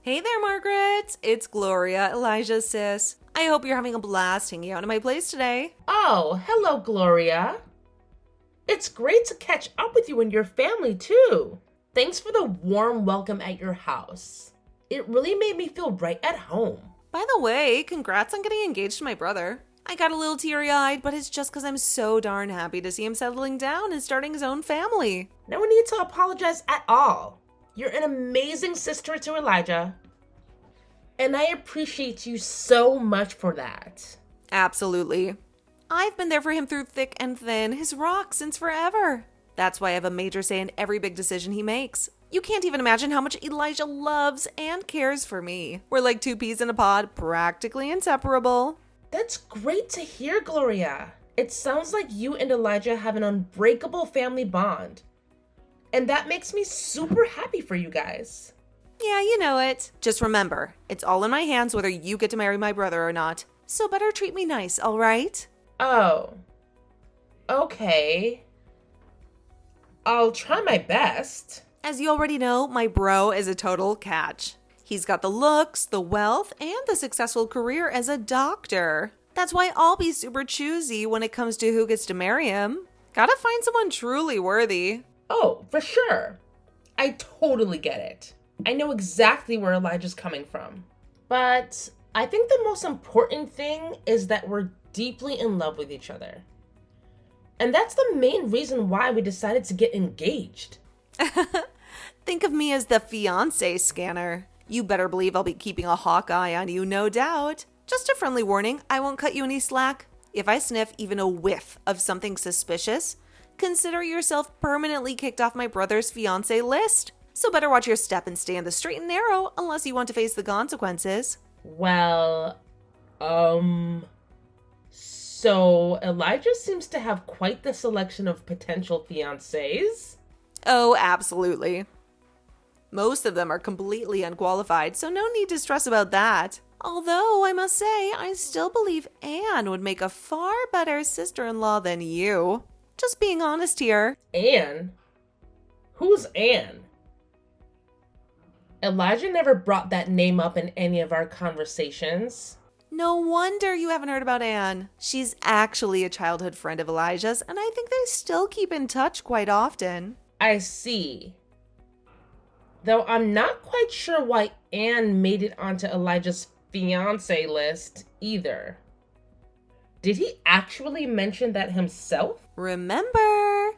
Hey there, Margaret. It's Gloria, Elijah's sis. I hope you're having a blast hanging out in my place today. Oh, hello, Gloria. It's great to catch up with you and your family, too. Thanks for the warm welcome at your house. It really made me feel right at home. By the way, congrats on getting engaged to my brother. I got a little teary-eyed, but it's just because I'm so darn happy to see him settling down and starting his own family. No need to apologize at all. You're an amazing sister to Elijah, and I appreciate you so much for that. Absolutely. I've been there for him through thick and thin, his rock since forever. That's why I have a major say in every big decision he makes. You can't even imagine how much Elijah loves and cares for me. We're like two peas in a pod, practically inseparable. That's great to hear, Gloria. It sounds like you and Elijah have an unbreakable family bond. And that makes me super happy for you guys. Yeah, you know it. Just remember, it's all in my hands whether you get to marry my brother or not. So better treat me nice, all right? Oh. Okay. I'll try my best. As you already know, my bro is a total catch. He's got the looks, the wealth, and the successful career as a doctor. That's why I'll be super choosy when it comes to who gets to marry him. Gotta find someone truly worthy. Oh, for sure. I totally get it. I know exactly where Elijah's coming from. But I think the most important thing is that we're deeply in love with each other. And that's the main reason why we decided to get engaged. Think of me as the fiancé scanner. You better believe I'll be keeping a hawk eye on you, no doubt. Just a friendly warning, I won't cut you any slack. If I sniff even a whiff of something suspicious, consider yourself permanently kicked off my brother's fiancé list. So better watch your step and stay on the straight and narrow unless you want to face the consequences. Well, so Elijah seems to have quite the selection of potential fiancés. Oh, absolutely. Most of them are completely unqualified, so no need to stress about that. Although, I must say, I still believe Anne would make a far better sister-in-law than you. Just being honest here. Anne? Who's Anne? Elijah never brought that name up in any of our conversations. No wonder you haven't heard about Anne. She's actually a childhood friend of Elijah's, and I think they still keep in touch quite often. I see. Though I'm not quite sure why Anne made it onto Elijah's fiancé list either. Did he actually mention that himself? Remember,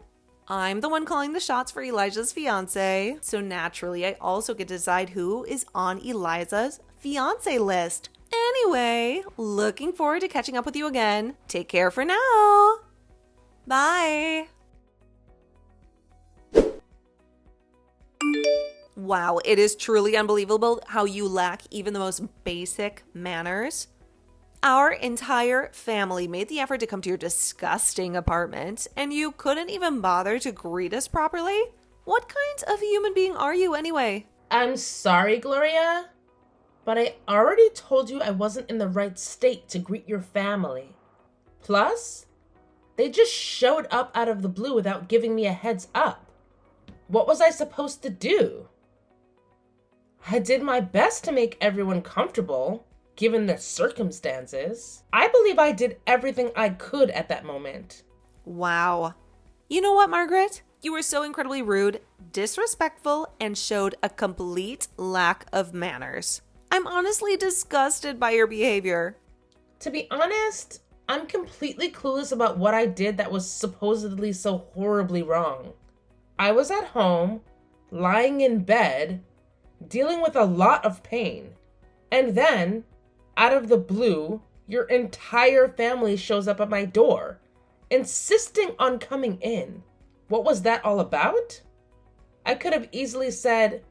I'm the one calling the shots for Elijah's fiancé, so naturally I also get to decide who is on Elijah's fiancé list. Anyway, looking forward to catching up with you again. Take care for now. Bye. Wow, it is truly unbelievable how you lack even the most basic manners. Our entire family made the effort to come to your disgusting apartment, and you couldn't even bother to greet us properly? What kind of human being are you anyway? I'm sorry, Gloria, but I already told you I wasn't in the right state to greet your family. Plus, they just showed up out of the blue without giving me a heads up. What was I supposed to do? I did my best to make everyone comfortable, given the circumstances. I believe I did everything I could at that moment. Wow. You know what, Margaret? You were so incredibly rude, disrespectful, and showed a complete lack of manners. I'm honestly disgusted by your behavior. To be honest, I'm completely clueless about what I did that was supposedly so horribly wrong. I was at home, lying in bed, dealing with a lot of pain. And then, out of the blue, your entire family shows up at my door, insisting on coming in. What was that all about? I could have easily said,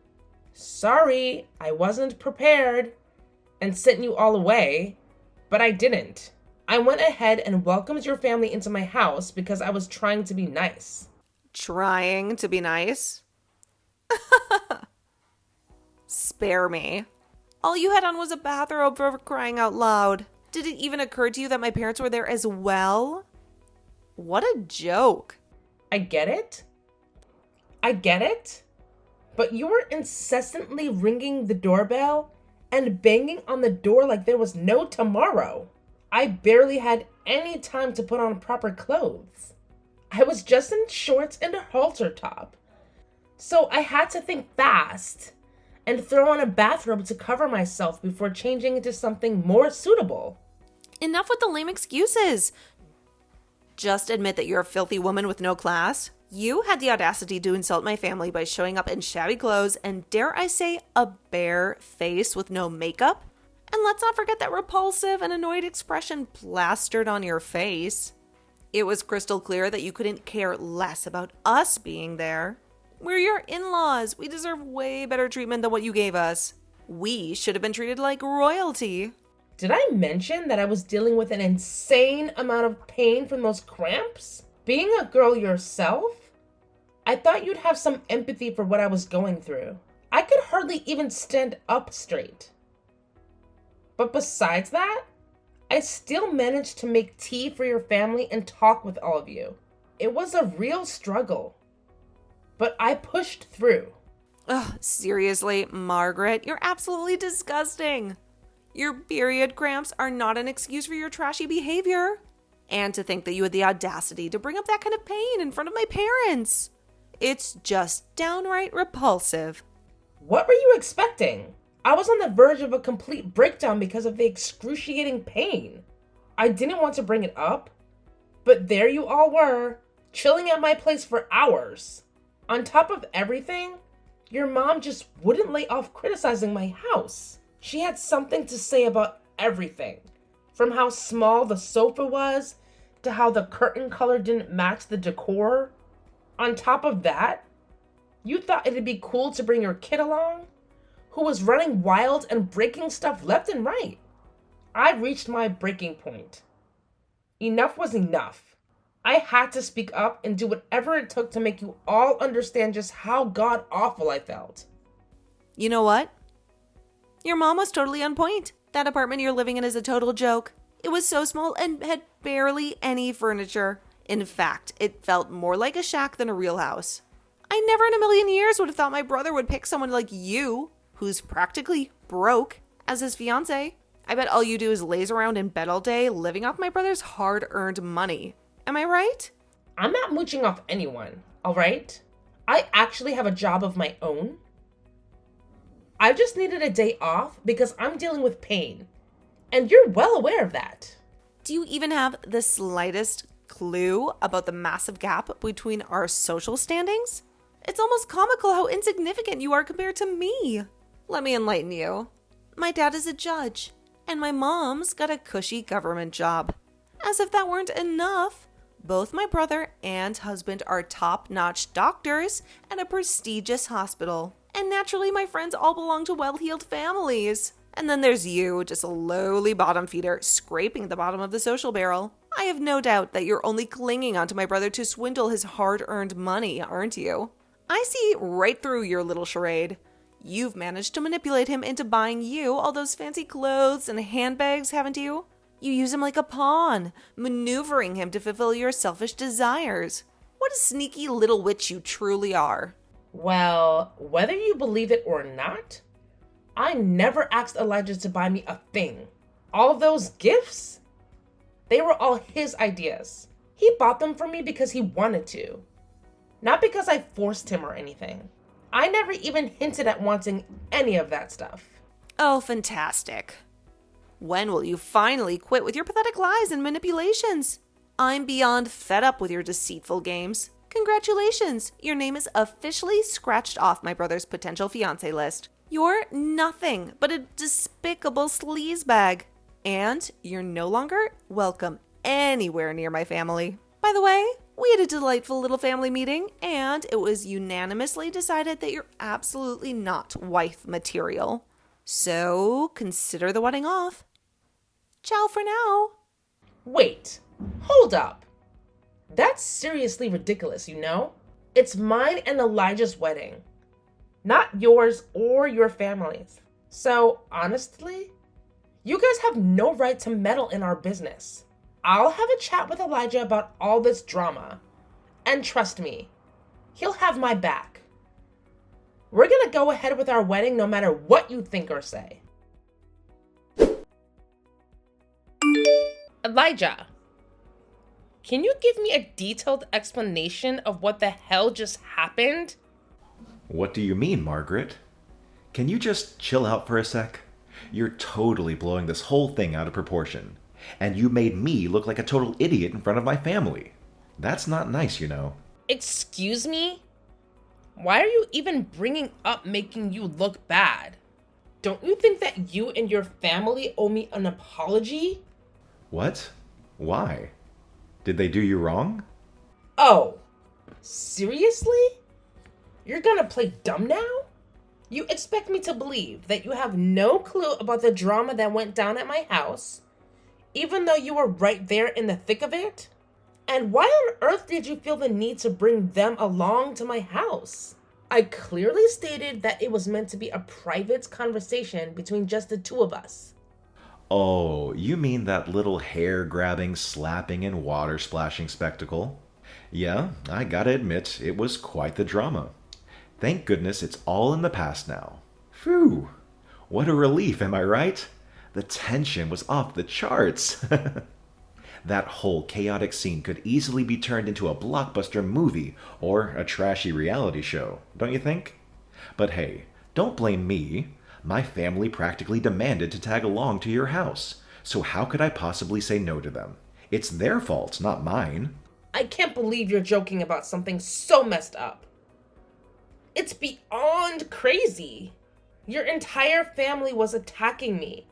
"Sorry, I wasn't prepared," and sent you all away, but I didn't. I went ahead and welcomed your family into my house because I was trying to be nice. Trying to be nice? Spare me. All you had on was a bathrobe, for crying out loud. Did it even occur to you that my parents were there as well? What a joke. I get it. But you were incessantly ringing the doorbell and banging on the door like there was no tomorrow. I barely had any time to put on proper clothes. I was just in shorts and a halter top. So I had to think fast and throw on a bathrobe to cover myself before changing into something more suitable. Enough with the lame excuses. Just admit that you're a filthy woman with no class. You had the audacity to insult my family by showing up in shabby clothes and, dare I say, a bare face with no makeup. And let's not forget that repulsive and annoyed expression plastered on your face. It was crystal clear that you couldn't care less about us being there. We're your in-laws. We deserve way better treatment than what you gave us. We should have been treated like royalty. Did I mention that I was dealing with an insane amount of pain from those cramps? Being a girl yourself, I thought you'd have some empathy for what I was going through. I could hardly even stand up straight. But besides that, I still managed to make tea for your family and talk with all of you. It was a real struggle, but I pushed through. Ugh, seriously, Margaret, you're absolutely disgusting. Your period cramps are not an excuse for your trashy behavior. And to think that you had the audacity to bring up that kind of pain in front of my parents. It's just downright repulsive. What were you expecting? I was on the verge of a complete breakdown because of the excruciating pain. I didn't want to bring it up, but there you all were, chilling at my place for hours. On top of everything, your mom just wouldn't lay off criticizing my house. She had something to say about everything, from how small the sofa was to how the curtain color didn't match the decor. On top of that, you thought it'd be cool to bring your kid along, who was running wild and breaking stuff left and right. I reached my breaking point. Enough was enough. I had to speak up and do whatever it took to make you all understand just how god-awful I felt. You know what? Your mom was totally on point. That apartment you're living in is a total joke. It was so small and had barely any furniture. In fact, it felt more like a shack than a real house. I never in a million years would have thought my brother would pick someone like you, who's practically broke, as his fiancé. I bet all you do is laze around in bed all day, living off my brother's hard-earned money. Am I right? I'm not mooching off anyone, all right? I actually have a job of my own. I just needed a day off because I'm dealing with pain, and you're well aware of that. Do you even have the slightest clue about the massive gap between our social standings? It's almost comical how insignificant you are compared to me. Let me enlighten you. My dad is a judge, and my mom's got a cushy government job. As if that weren't enough, both my brother and husband are top-notch doctors at a prestigious hospital. And naturally, my friends all belong to well-heeled families. And then there's you, just a lowly bottom feeder, scraping the bottom of the social barrel. I have no doubt that you're only clinging onto my brother to swindle his hard-earned money, aren't you? I see right through your little charade. You've managed to manipulate him into buying you all those fancy clothes and handbags, haven't you? You use him like a pawn, maneuvering him to fulfill your selfish desires. What a sneaky little witch you truly are. Well, whether you believe it or not, I never asked Elijah to buy me a thing. All those gifts, they were all his ideas. He bought them for me because he wanted to, not because I forced him or anything. I never even hinted at wanting any of that stuff. Oh, fantastic. When will you finally quit with your pathetic lies and manipulations? I'm beyond fed up with your deceitful games. Congratulations, your name is officially scratched off my brother's potential fiancé list. You're nothing but a despicable sleazebag. And you're no longer welcome anywhere near my family. By the way, we had a delightful little family meeting, and it was unanimously decided that you're absolutely not wife material. So consider the wedding off. Ciao for now. Wait, hold up. That's seriously ridiculous, you know? It's mine and Elijah's wedding, not yours or your family's. So, honestly, you guys have no right to meddle in our business. I'll have a chat with Elijah about all this drama. And trust me, he'll have my back. We're gonna go ahead with our wedding no matter what you think or say. Elijah, can you give me a detailed explanation of what the hell just happened? What do you mean, Margaret? Can you just chill out for a sec? You're totally blowing this whole thing out of proportion. And you made me look like a total idiot in front of my family. That's not nice, you know. Excuse me? Why are you even bringing up making you look bad? Don't you think that you and your family owe me an apology? What? Why? Did they do you wrong? Oh, seriously? You're gonna play dumb now? You expect me to believe that you have no clue about the drama that went down at my house, even though you were right there in the thick of it? And why on earth did you feel the need to bring them along to my house? I clearly stated that it was meant to be a private conversation between just the two of us. Oh, you mean that little hair-grabbing, slapping, and water-splashing spectacle? Yeah, I gotta admit, it was quite the drama. Thank goodness it's all in the past now. Phew! What a relief, am I right? The tension was off the charts. That whole chaotic scene could easily be turned into a blockbuster movie or a trashy reality show, don't you think? But hey, don't blame me. My family practically demanded to tag along to your house, so how could I possibly say no to them? It's their fault, not mine. I can't believe you're joking about something so messed up. It's beyond crazy. Your entire family was attacking me,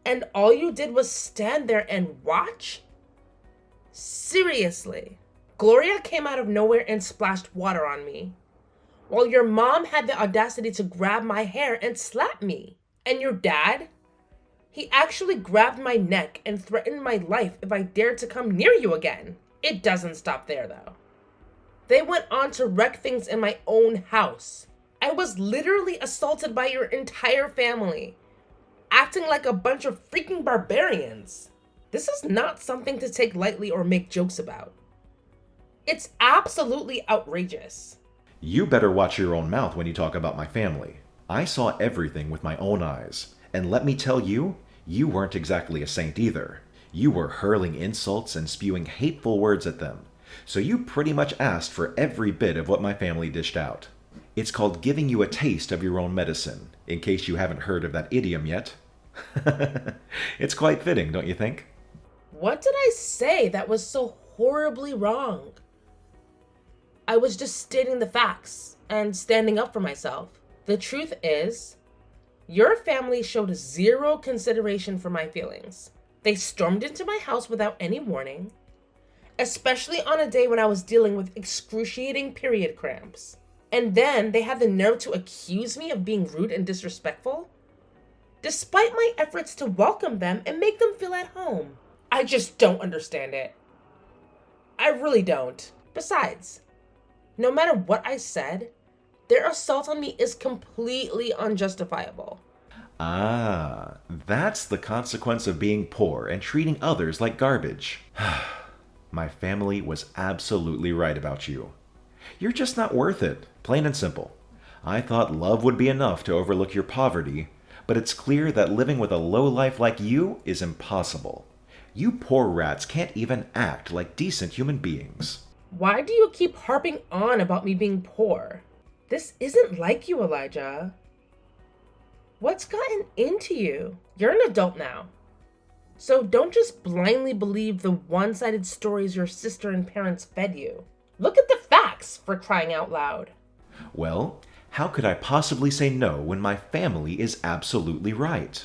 and all you did was stand there and watch? Seriously. Gloria came out of nowhere and splashed water on me, while your mom had the audacity to grab my hair and slap me. And your dad? He actually grabbed my neck and threatened my life if I dared to come near you again. It doesn't stop there, though. They went on to wreck things in my own house. I was literally assaulted by your entire family, acting like a bunch of freaking barbarians. This is not something to take lightly or make jokes about. It's absolutely outrageous. You better watch your own mouth when you talk about my family. I saw everything with my own eyes, and let me tell you, you weren't exactly a saint either. You were hurling insults and spewing hateful words at them, so you pretty much asked for every bit of what my family dished out. It's called giving you a taste of your own medicine, in case you haven't heard of that idiom yet. It's quite fitting, don't you think? What did I say that was so horribly wrong? I was just stating the facts and standing up for myself. The truth is, your family showed zero consideration for my feelings. They stormed into my house without any warning, especially on a day when I was dealing with excruciating period cramps. And then they had the nerve to accuse me of being rude and disrespectful, despite my efforts to welcome them and make them feel at home. I just don't understand it. I really don't. Besides, no matter what I said, their assault on me is completely unjustifiable. Ah, that's the consequence of being poor and treating others like garbage. My family was absolutely right about you. You're just not worth it, plain and simple. I thought love would be enough to overlook your poverty, but it's clear that living with a lowlife like you is impossible. You poor rats can't even act like decent human beings. Why do you keep harping on about me being poor? This isn't like you, Elijah. What's gotten into you? You're an adult now. So don't just blindly believe the one-sided stories your sister and parents fed you. Look at the facts, for crying out loud. Well, how could I possibly say no when my family is absolutely right?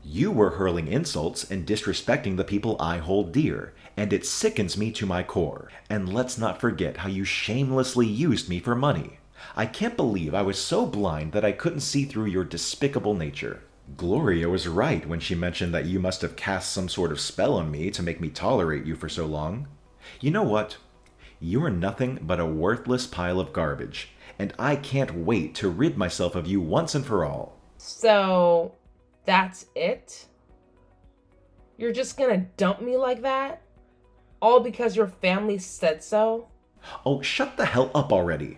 You were hurling insults and disrespecting the people I hold dear, and it sickens me to my core. And let's not forget how you shamelessly used me for money. I can't believe I was so blind that I couldn't see through your despicable nature. Gloria was right when she mentioned that you must have cast some sort of spell on me to make me tolerate you for so long. You know what? You are nothing but a worthless pile of garbage, and I can't wait to rid myself of you once and for all. So, that's it? You're just gonna dump me like that? All because your family said so? Oh, shut the hell up already.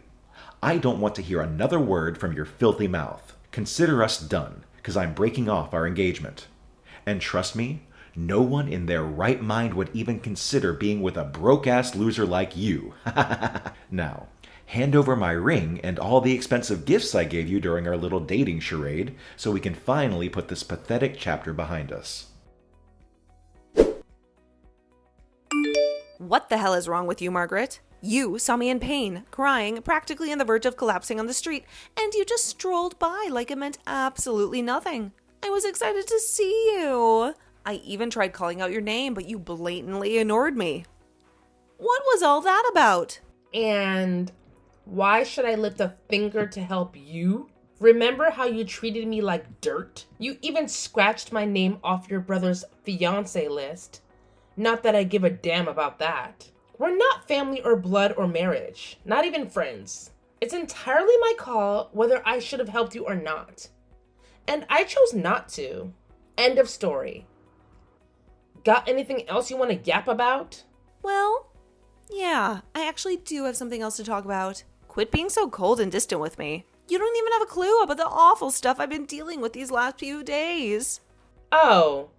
I don't want to hear another word from your filthy mouth. Consider us done, because I'm breaking off our engagement. And trust me, no one in their right mind would even consider being with a broke-ass loser like you. Now, hand over my ring and all the expensive gifts I gave you during our little dating charade so we can finally put this pathetic chapter behind us. What the hell is wrong with you, Margaret? You saw me in pain, crying, practically on the verge of collapsing on the street, and you just strolled by like it meant absolutely nothing. I was excited to see you. I even tried calling out your name, but you blatantly ignored me. What was all that about? And why should I lift a finger to help you? Remember how you treated me like dirt? You even scratched my name off your brother's fiancé list. Not that I give a damn about that. We're not family or blood or marriage, not even friends. It's entirely my call whether I should have helped you or not. And I chose not to. End of story. Got anything else you want to yap about? Well, yeah, I actually do have something else to talk about. Quit being so cold and distant with me. You don't even have a clue about the awful stuff I've been dealing with these last few days. Oh,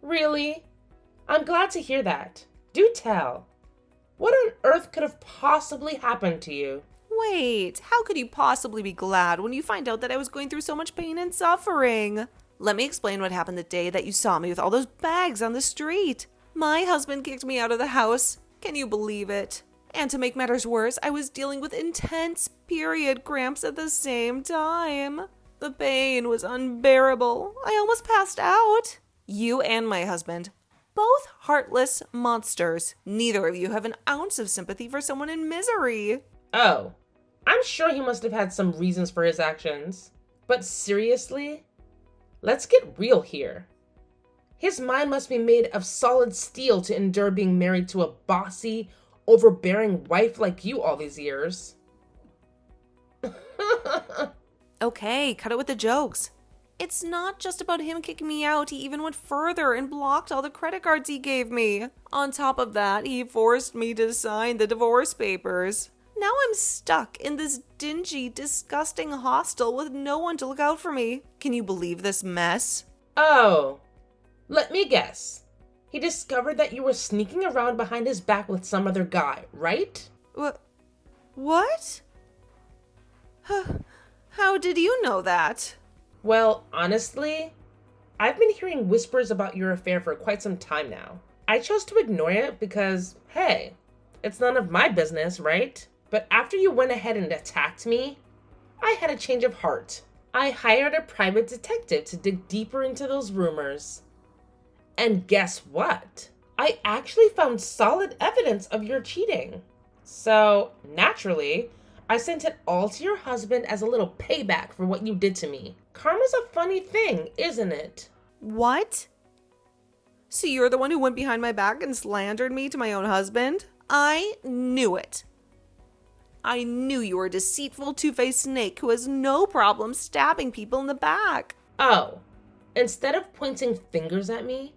really? I'm glad to hear that. Do tell. What on earth could have possibly happened to you? Wait, how could you possibly be glad when you find out that I was going through so much pain and suffering? Let me explain what happened the day that you saw me with all those bags on the street. My husband kicked me out of the house. Can you believe it? And to make matters worse, I was dealing with intense period cramps at the same time. The pain was unbearable. I almost passed out. You and my husband, both heartless monsters. Neither of you have an ounce of sympathy for someone in misery. Oh, I'm sure he must have had some reasons for his actions. But seriously? Let's get real here. His mind must be made of solid steel to endure being married to a bossy, overbearing wife like you all these years. Okay, cut it with the jokes. It's not just about him kicking me out. He even went further and blocked all the credit cards he gave me. On top of that, he forced me to sign the divorce papers. Now I'm stuck in this dingy, disgusting hostel with no one to look out for me. Can you believe this mess? Oh, let me guess. He discovered that you were sneaking around behind his back with some other guy, right? What? How did you know that? Well, honestly, I've been hearing whispers about your affair for quite some time now. I chose to ignore it because, hey, it's none of my business, right? But after you went ahead and attacked me, I had a change of heart. I hired a private detective to dig deeper into those rumors. And guess what? I actually found solid evidence of your cheating. So, naturally, I sent it all to your husband as a little payback for what you did to me. Karma's a funny thing, isn't it? What? So you're the one who went behind my back and slandered me to my own husband? I knew it. I knew you were a deceitful, two-faced snake who has no problem stabbing people in the back. Oh, instead of pointing fingers at me,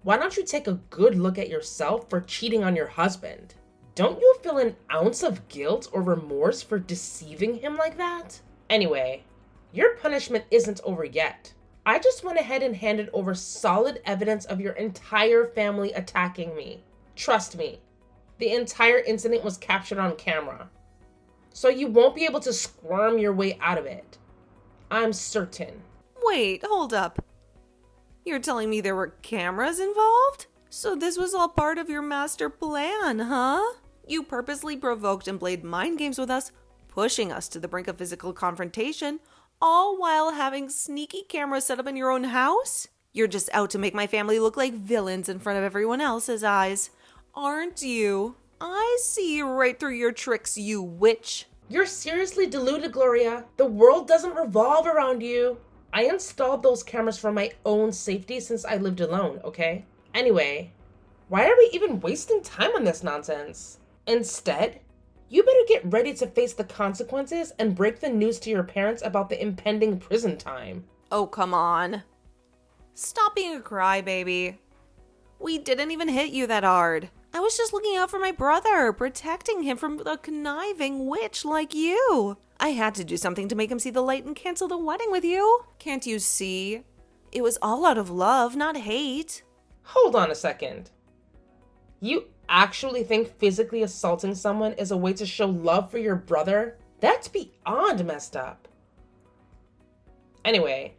why don't you take a good look at yourself for cheating on your husband? Don't you feel an ounce of guilt or remorse for deceiving him like that? Anyway, your punishment isn't over yet. I just went ahead and handed over solid evidence of your entire family attacking me. Trust me, the entire incident was captured on camera. So you won't be able to squirm your way out of it. I'm certain. Wait, hold up. You're telling me there were cameras involved? So this was all part of your master plan, huh? You purposely provoked and played mind games with us, pushing us to the brink of physical confrontation, all while having sneaky cameras set up in your own house? You're just out to make my family look like villains in front of everyone else's eyes, aren't you? I see right through your tricks, you witch. You're seriously deluded, Gloria. The world doesn't revolve around you. I installed those cameras for my own safety since I lived alone, okay? Anyway, why are we even wasting time on this nonsense? Instead, you better get ready to face the consequences and break the news to your parents about the impending prison time. Oh, come on. Stop being a crybaby. We didn't even hit you that hard. I was just looking out for my brother, protecting him from a conniving witch like you. I had to do something to make him see the light and cancel the wedding with you. Can't you see? It was all out of love, not hate. Hold on a second. You actually think physically assaulting someone is a way to show love for your brother? That's beyond messed up. Anyway,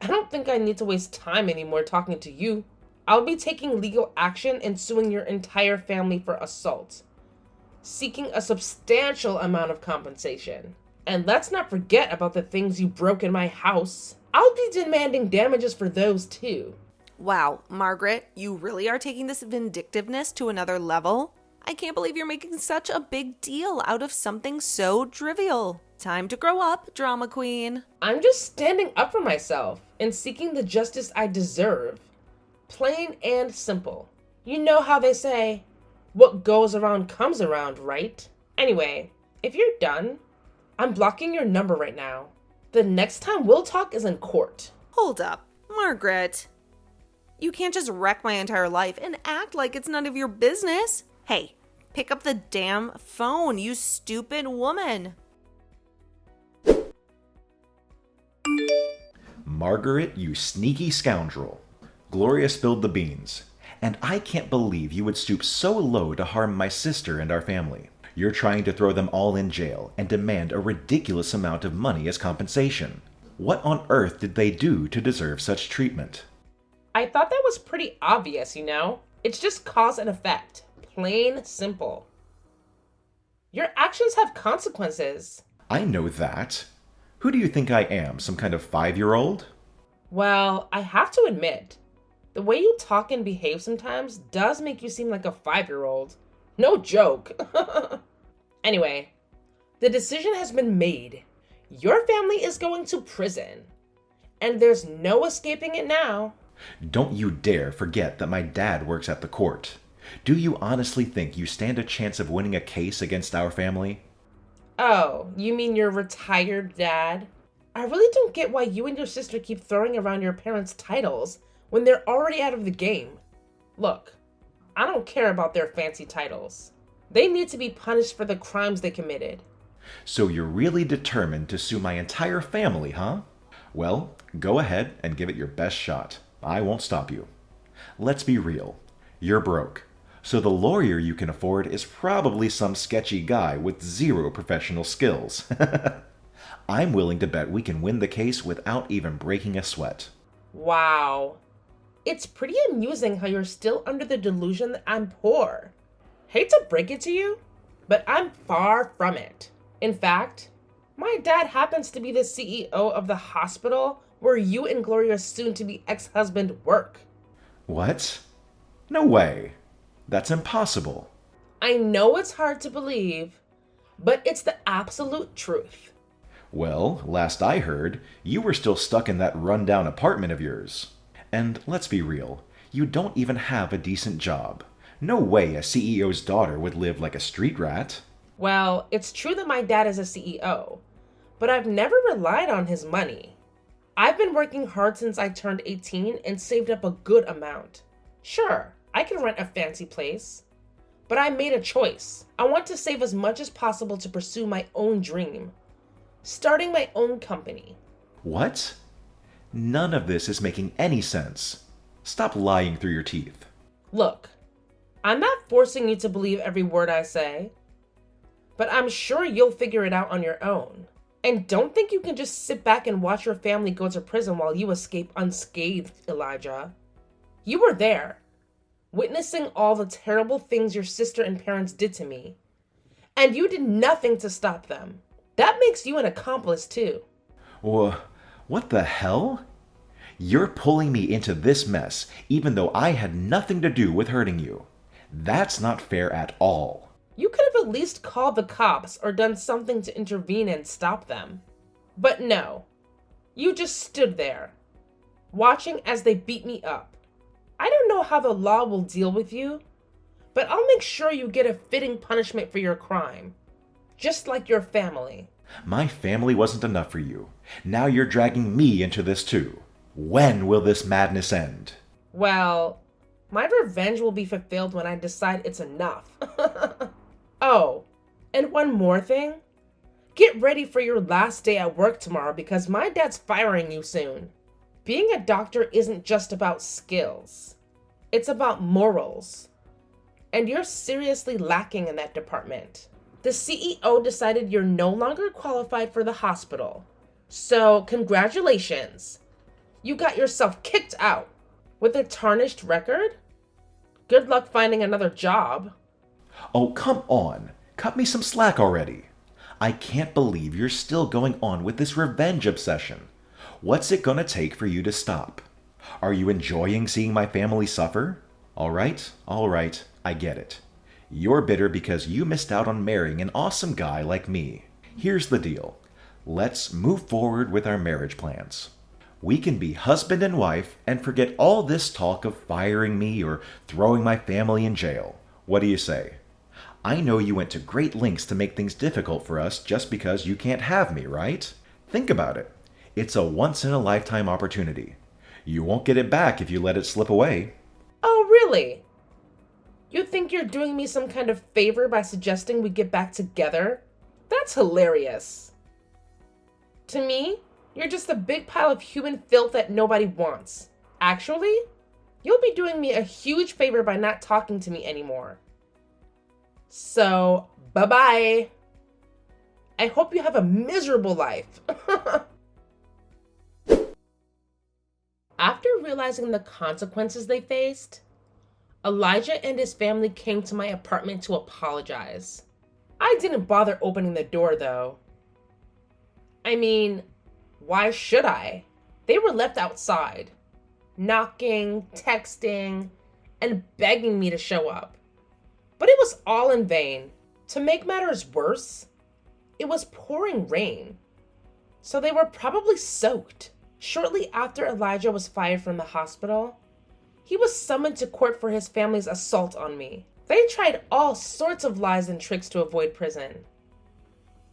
I don't think I need to waste time anymore talking to you. I'll be taking legal action and suing your entire family for assault, seeking a substantial amount of compensation. And let's not forget about the things you broke in my house. I'll be demanding damages for those too. Wow, Margaret, you really are taking this vindictiveness to another level? I can't believe you're making such a big deal out of something so trivial. Time to grow up, drama queen. I'm just standing up for myself and seeking the justice I deserve. Plain and simple. You know how they say, what goes around comes around, right? Anyway, if you're done, I'm blocking your number right now. The next time we'll talk is in court. Hold up, Margaret. You can't just wreck my entire life and act like it's none of your business. Hey, pick up the damn phone, you stupid woman. Margaret, you sneaky scoundrel. Gloria spilled the beans, and I can't believe you would stoop so low to harm my sister and our family. You're trying to throw them all in jail and demand a ridiculous amount of money as compensation. What on earth did they do to deserve such treatment? I thought that was pretty obvious, you know? It's just cause and effect. Plain simple. Your actions have consequences. I know that. Who do you think I am, some kind of 5-year-old? Well, I have to admit, the way you talk and behave sometimes does make you seem like a 5-year-old. No joke. Anyway, the decision has been made. Your family is going to prison. And there's no escaping it now. Don't you dare forget that my dad works at the court. Do you honestly think you stand a chance of winning a case against our family? Oh, you mean your retired dad? I really don't get why you and your sister keep throwing around your parents' titles when they're already out of the game. Look, I don't care about their fancy titles. They need to be punished for the crimes they committed. So you're really determined to sue my entire family, huh? Well, go ahead and give it your best shot. I won't stop you. Let's be real. You're broke. So the lawyer you can afford is probably some sketchy guy with 0 professional skills. I'm willing to bet we can win the case without even breaking a sweat. Wow. It's pretty amusing how you're still under the delusion that I'm poor. Hate to break it to you, but I'm far from it. In fact, my dad happens to be the CEO of the hospital where you and Gloria's soon-to-be ex-husband work. What? No way. That's impossible. I know it's hard to believe, but it's the absolute truth. Well, last I heard, you were still stuck in that rundown apartment of yours. And let's be real, you don't even have a decent job. No way a CEO's daughter would live like a street rat. Well, it's true that my dad is a CEO, but I've never relied on his money. I've been working hard since I turned 18 and saved up a good amount. Sure, I can rent a fancy place, but I made a choice. I want to save as much as possible to pursue my own dream, starting my own company. What? None of this is making any sense. Stop lying through your teeth. Look, I'm not forcing you to believe every word I say, but I'm sure you'll figure it out on your own. And don't think you can just sit back and watch your family go to prison while you escape unscathed, Elijah. You were there, witnessing all the terrible things your sister and parents did to me, and you did nothing to stop them. That makes you an accomplice too. What the hell? You're pulling me into this mess even though I had nothing to do with hurting you. That's not fair at all. You could have at least called the cops or done something to intervene and stop them. But no, you just stood there, watching as they beat me up. I don't know how the law will deal with you, but I'll make sure you get a fitting punishment for your crime, just like your family. My family wasn't enough for you. Now you're dragging me into this too. When will this madness end? Well, My revenge will be fulfilled when I decide it's enough. Oh, and one more thing. Get ready for your last day at work tomorrow because my dad's firing you soon. Being a doctor isn't just about skills. It's about morals. And you're seriously lacking in that department. The CEO decided you're no longer qualified for the hospital. So, congratulations. You got yourself kicked out. With a tarnished record? Good luck finding another job. Oh, come on. Cut me some slack already. I can't believe you're still going on with this revenge obsession. What's it gonna take for you to stop? Are you enjoying seeing my family suffer? All right, I get it. You're bitter because you missed out on marrying an awesome guy like me. Here's the deal. Let's move forward with our marriage plans. We can be husband and wife and forget all this talk of firing me or throwing my family in jail. What do you say? I know you went to great lengths to make things difficult for us just because you can't have me, right? Think about it. It's a once-in-a-lifetime opportunity. You won't get it back if you let it slip away. Oh, really? You think you're doing me some kind of favor by suggesting we get back together? That's hilarious. To me, you're just a big pile of human filth that nobody wants. Actually, you'll be doing me a huge favor by not talking to me anymore. So, bye-bye. I hope you have a miserable life. After realizing the consequences they faced, Elijah and his family came to my apartment to apologize. I didn't bother opening the door, though. I mean, why should I? They were left outside, knocking, texting, and begging me to show up. But it was all in vain. To make matters worse, it was pouring rain, so they were probably soaked. Shortly after Elijah was fired from the hospital, he was summoned to court for his family's assault on me. They tried all sorts of lies and tricks to avoid prison,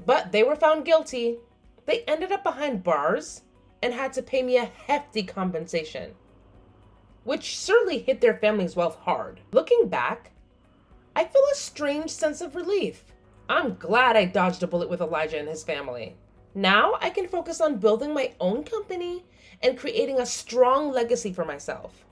but they were found guilty. They ended up behind bars and had to pay me a hefty compensation, which certainly hit their family's wealth hard. Looking back, I feel a strange sense of relief. I'm glad I dodged a bullet with Elijah and his family. Now I can focus on building my own company and creating a strong legacy for myself.